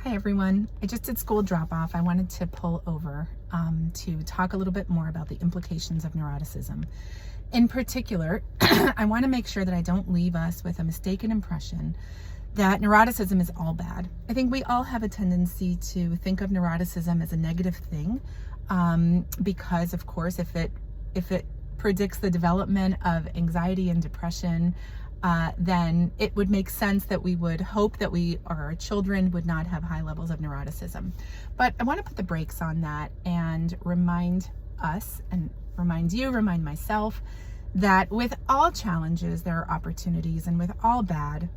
Hi everyone. I just did school drop off. I wanted to pull over to talk a little bit more about the implications of neuroticism. In particular, I want to make sure that I don't leave us with a mistaken impression that neuroticism is all bad. I think we all have a tendency to think of neuroticism as a negative thing because, of course, if it predicts the development of anxiety and depression, then it would make sense that we would hope that our children would not have high levels of neuroticism. But I want to put the brakes on that and remind us and remind myself that with all challenges, there are opportunities, and with all bad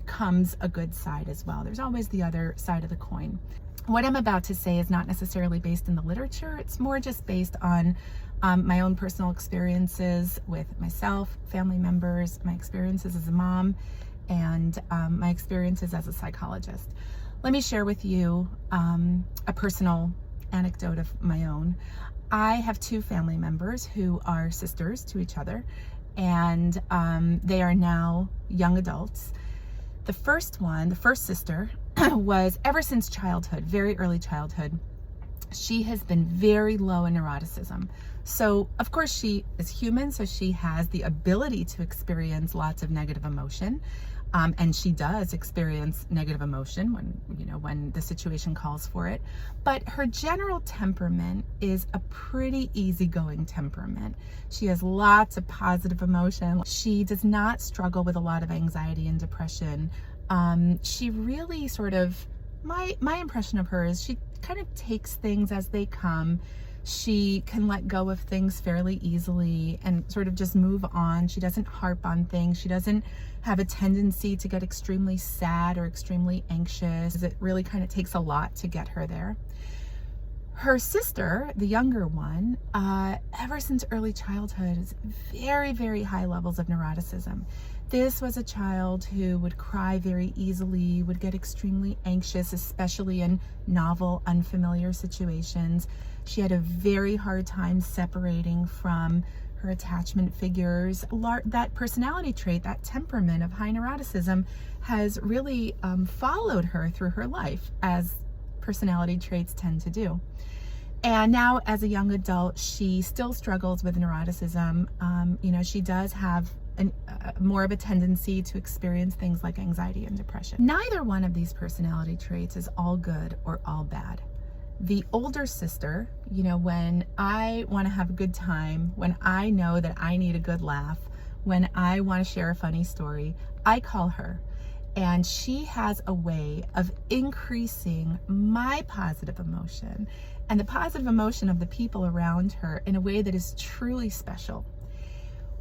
comes a good side as well. There's always the other side of the coin. What I'm about to say is not necessarily based in the literature. It's more just based on my own personal experiences with myself, family members, my experiences as a mom, and my experiences as a psychologist. Let me share with you a personal anecdote of my own. I have two family members who are sisters to each other, and they are now young adults. The first sister, was ever since childhood, very early childhood, she has been very low in neuroticism. So of course she is human, so she has the ability to experience lots of negative emotion. And she does experience negative emotion when the situation calls for it. But her general temperament is a pretty easygoing temperament. She has lots of positive emotion. She does not struggle with a lot of anxiety and depression. She really my impression of her is she kind of takes things as they come. She can let go of things fairly easily and sort of just move on. She doesn't harp on things. She doesn't have a tendency to get extremely sad or extremely anxious. It really kind of takes a lot to get her there. Her sister, the younger one, ever since early childhood, is very, very high levels of neuroticism. This was a child who would cry very easily, would get extremely anxious, especially in novel, unfamiliar situations. She had a very hard time separating from her attachment figures. That personality trait, that temperament of high neuroticism, has really followed her through her life, as personality traits tend to do. And now as a young adult, she still struggles with neuroticism. She does have more of a tendency to experience things like anxiety and depression. Neither one of these personality traits is all good or all bad. The older sister, when I want to have a good time, when I know that I need a good laugh, when I want to share a funny story, I call her. And she has a way of increasing my positive emotion and the positive emotion of the people around her in a way that is truly special.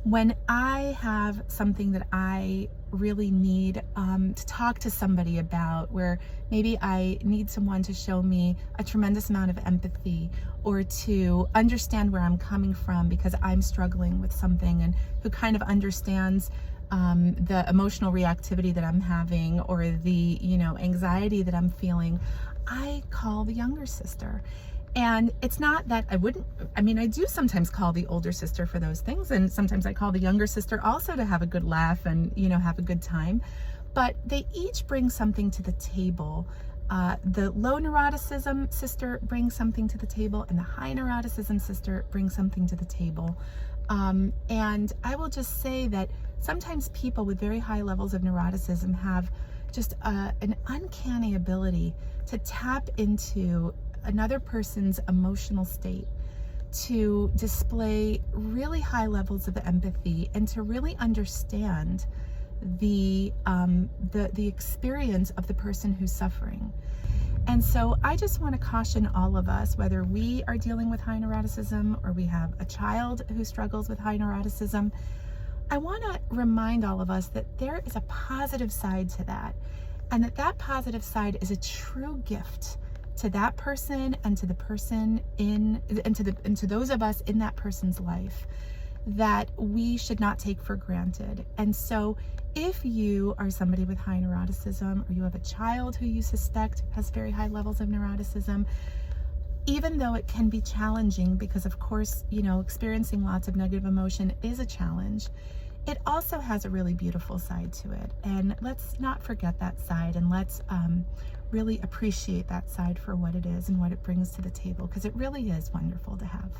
When I have something that I really need to talk to somebody about, where maybe I need someone to show me a tremendous amount of empathy or to understand where I'm coming from because I'm struggling with something, and who kind of understands the emotional reactivity that I'm having or the anxiety that I'm feeling, I call the younger sister. And it's not that I do sometimes call the older sister for those things, and sometimes I call the younger sister also to have a good laugh and have a good time, but they each bring something to the table. The low neuroticism sister brings something to the table, and the high neuroticism sister brings something to the table. And I will just say that sometimes people with very high levels of neuroticism have just an uncanny ability to tap into another person's emotional state, to display really high levels of empathy, and to really understand the experience of the person who's suffering. And so I just want to caution all of us, whether we are dealing with high neuroticism or we have a child who struggles with high neuroticism, I want to remind all of us that there is a positive side to that, and that positive side is a true gift to that person and to the person and to those of us in that person's life that we should not take for granted. And so if you are somebody with high neuroticism, or you have a child who you suspect has very high levels of neuroticism, even though it can be challenging, because of course, experiencing lots of negative emotion is a challenge, it also has a really beautiful side to it. And let's not forget that side, and let's really appreciate that side for what it is and what it brings to the table, because it really is wonderful to have.